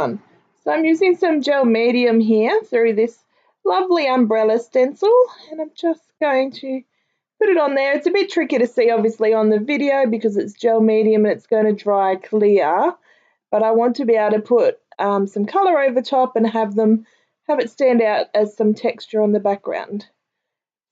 on. So I'm using some gel medium here through this lovely umbrella stencil, and I'm just going to put it on there. It's a bit tricky to see obviously on the video because it's gel medium and it's going to dry clear, but I want to be able to put some colour over top and have it stand out as some texture on the background.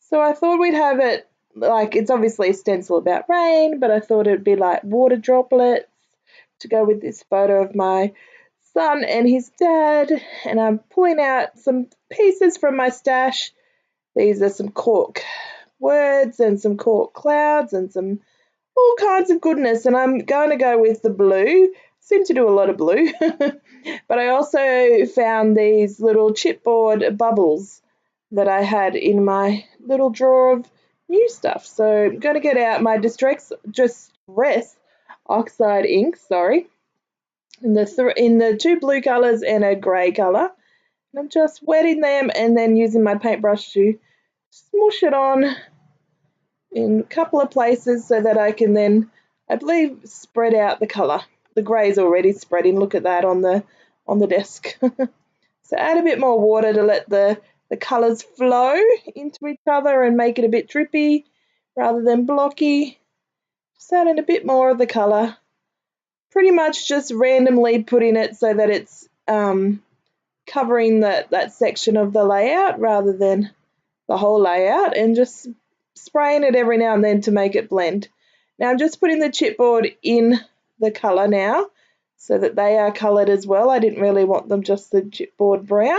So I thought we'd have it like, it's obviously a stencil about rain, but I thought it'd be like water droplets to go with this photo of my son and his dad. And I'm pulling out some pieces from my stash. These are some cork words and some cork clouds and some all kinds of goodness, and I'm going to go with the blue. Seem to do a lot of blue. But I also found these little chipboard bubbles that I had in my little drawer of new stuff. So I'm going to get out my Distress Oxide ink, in the two blue colours and a grey colour. And I'm just wetting them and then using my paintbrush to smoosh it on in a couple of places so that I can then, I believe, spread out the colour. The grey's already spreading. Look at that on the desk. So add a bit more water to let the colours flow into each other and make it a bit drippy rather than blocky. Just add in a bit more of the colour. Pretty much just randomly putting it so that it's covering that section of the layout rather than the whole layout, and just spraying it every now and then to make it blend. Now I'm just putting the chipboard in the colour now so that they are coloured as well. I didn't really want them just the chipboard brown.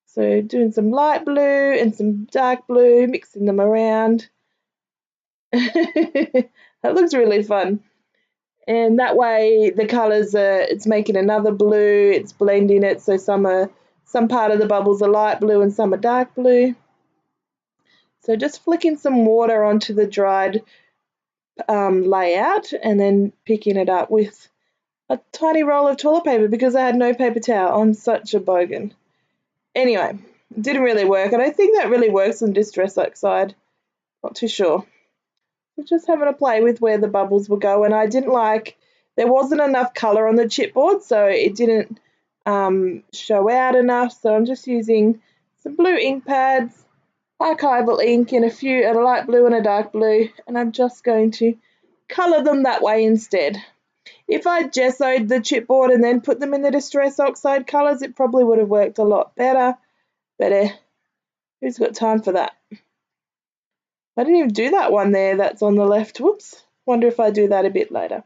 So doing some light blue and some dark blue, mixing them around. That looks really fun. And that way the colours it's making another blue, it's blending it, so some part of the bubbles are light blue and some are dark blue. So just flicking some water onto the dried layout and then picking it up with a tiny roll of toilet paper because I had no paper towel. I'm such a bogan. Anyway, it didn't really work. I don't think that really works on Distress Oxide. Not too sure. Just having a play with where the bubbles will go, and I didn't like, there wasn't enough colour on the chipboard, so it didn't show out enough. So I'm just using some blue ink pads, archival ink in a light blue and a dark blue, and I'm just going to colour them that way instead. If I gessoed the chipboard and then put them in the Distress Oxide colours, it probably would have worked a lot better, but who's got time for that? I didn't even do that one there that's on the left. Whoops. Wonder if I do that a bit later.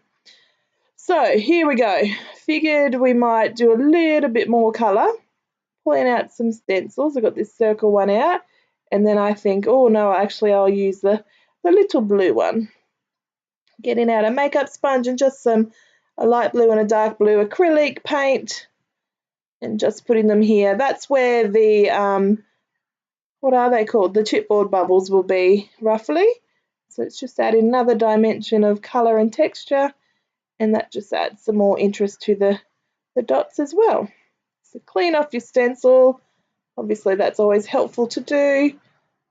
So here we go. Figured we might do a little bit more colour. Pulling out some stencils. I got this circle one out. And then I think, oh no, actually I'll use the little blue one. Getting out a makeup sponge and just a light blue and a dark blue acrylic paint. And just putting them here. That's where the what are they called? The chipboard bubbles will be roughly. So it's just adding another dimension of colour and texture, and that just adds some more interest to the dots as well. So clean off your stencil. Obviously that's always helpful to do.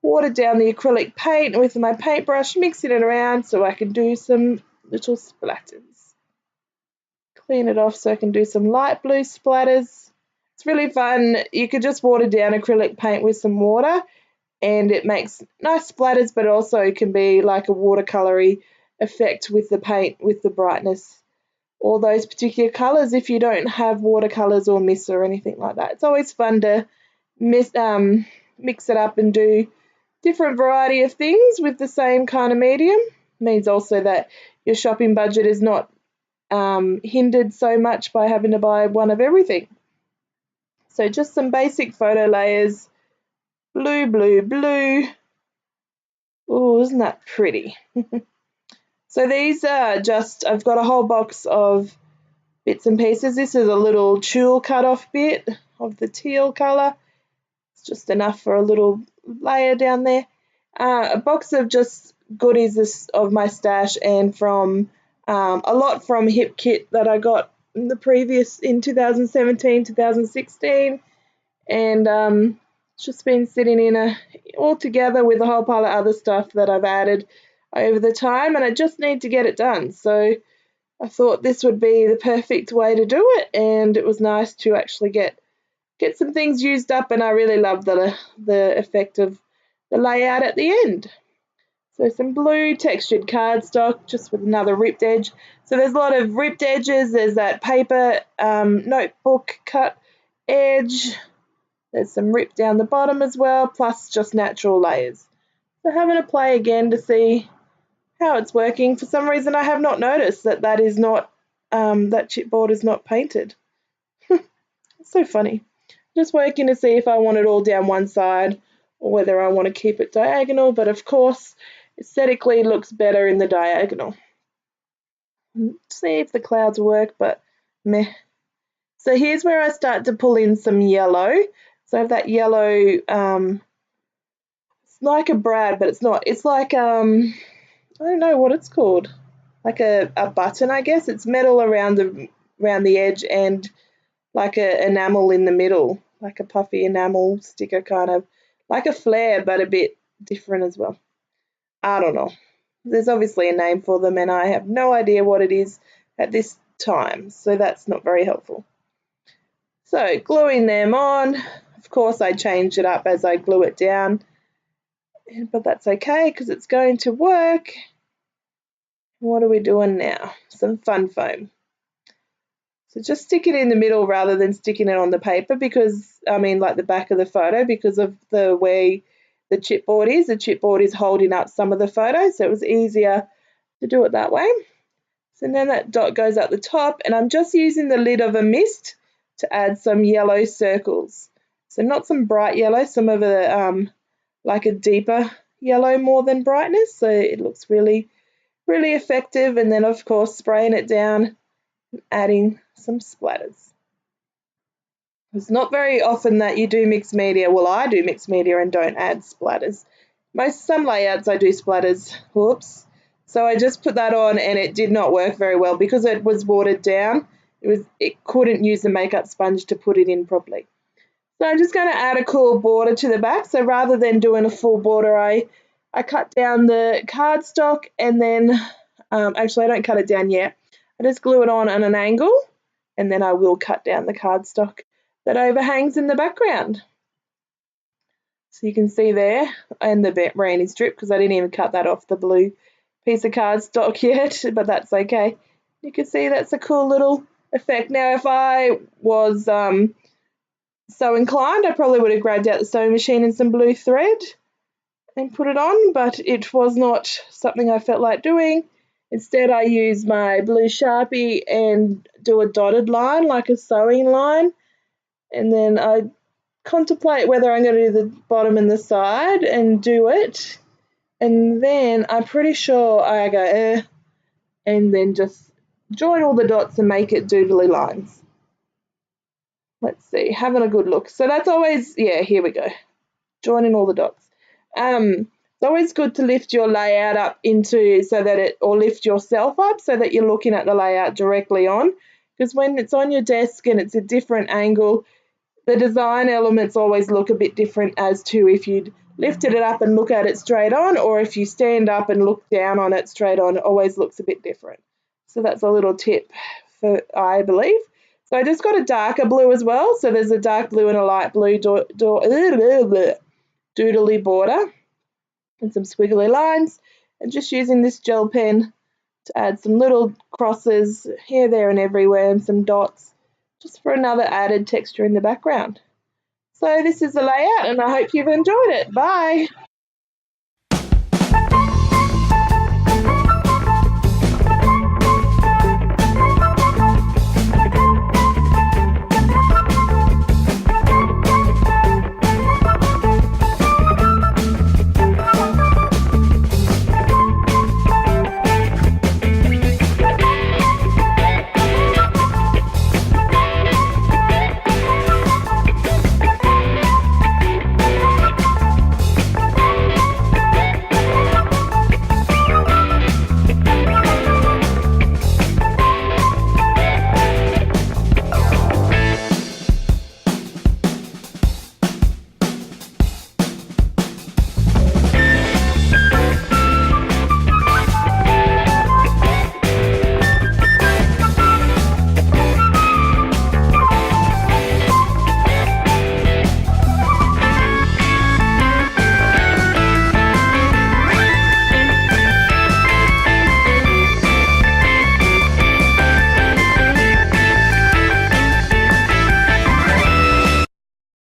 Water down the acrylic paint with my paintbrush, mixing it around so I can do some little splatters. Clean it off so I can do some light blue splatters. It's really fun. You could just water down acrylic paint with some water and it makes nice splatters, but also can be like a watercolory effect with the paint, with the brightness, all those particular colours if you don't have watercolours or mist or anything like that. It's always fun to mix it up and do different variety of things with the same kind of medium. It means also that your shopping budget is not hindered so much by having to buy one of everything. So just some basic photo layers, blue, blue, blue. Oh, isn't that pretty? So these are just, I've got a whole box of bits and pieces. This is a little tulle cut off bit of the teal colour. It's just enough for a little layer down there. A box of just goodies of my stash and from a lot from Hip Kit that I got in 2017, 2016, and it's just been sitting in all together with a whole pile of other stuff that I've added over the time, and I just need to get it done. So I thought this would be the perfect way to do it, and it was nice to actually get some things used up, and I really love the effect of the layout at the end. So some blue textured cardstock just with another ripped edge. So there's a lot of ripped edges. There's that paper notebook cut edge. There's some ripped down the bottom as well, plus just natural layers. So having a play again to see how it's working. For some reason I have not noticed that that is not that chipboard is not painted. It's so funny. Just working to see if I want it all down one side or whether I want to keep it diagonal, but of course aesthetically it looks better in the diagonal. See if the clouds work, but meh. So here's where I start to pull in some yellow. So I have that yellow, it's like a brad, but it's not. It's like, I don't know what it's called. Like a button, I guess. It's metal around the edge and like a enamel in the middle, like a puffy enamel sticker kind of, like a flare, but a bit different as well. I don't know. There's obviously a name for them and I have no idea what it is at this time, so that's not very helpful. So gluing them on, of course I change it up as I glue it down, but that's okay because it's going to work. What are we doing now? Some fun foam. So just stick it in the middle rather than sticking it on the paper because, I mean like the back of the photo, because of the way the chipboard is. The chipboard is holding up some of the photos, so it was easier to do it that way. So then that dot goes at the top, and I'm just using the lid of a mist to add some yellow circles. So not some bright yellow, some of a like a deeper yellow more than brightness, so it looks really, really effective. And then of course spraying it down and adding some splatters. It's not very often that you do mixed media. Well, I do mixed media and don't add splatters. Some layouts I do splatters. Whoops. So I just put that on and it did not work very well because it was watered down. It couldn't use the makeup sponge to put it in properly. So I'm just going to add a cool border to the back. So rather than doing a full border, I cut down the cardstock and then, actually I don't cut it down yet. I just glue it on an angle and then I will cut down the cardstock that overhangs in the background. So you can see there, and the rainy strip, because I didn't even cut that off the blue piece of cardstock yet, but that's okay. You can see that's a cool little effect. Now if I was so inclined, I probably would have grabbed out the sewing machine and some blue thread and put it on, but it was not something I felt like doing. Instead I used my blue Sharpie and do a dotted line, like a sewing line, and then I contemplate whether I'm going to do the bottom and the side and do it, and then I'm pretty sure I go and then just join all the dots and make it doodly lines. Let's see, having a good look. So that's always, yeah, here we go, joining all the dots. It's always good to lift your layout up or lift yourself up so that you're looking at the layout directly on, because when it's on your desk and it's a different angle, the design elements always look a bit different as to if you'd lifted it up and look at it straight on, or if you stand up and look down on it straight on, it always looks a bit different. So that's a little tip for, I believe. So I just got a darker blue as well. So there's a dark blue and a light blue doodly border and some squiggly lines, and just using this gel pen to add some little crosses here, there and everywhere, and some dots, just for another added texture in the background. So this is the layout and I hope you've enjoyed it. Bye.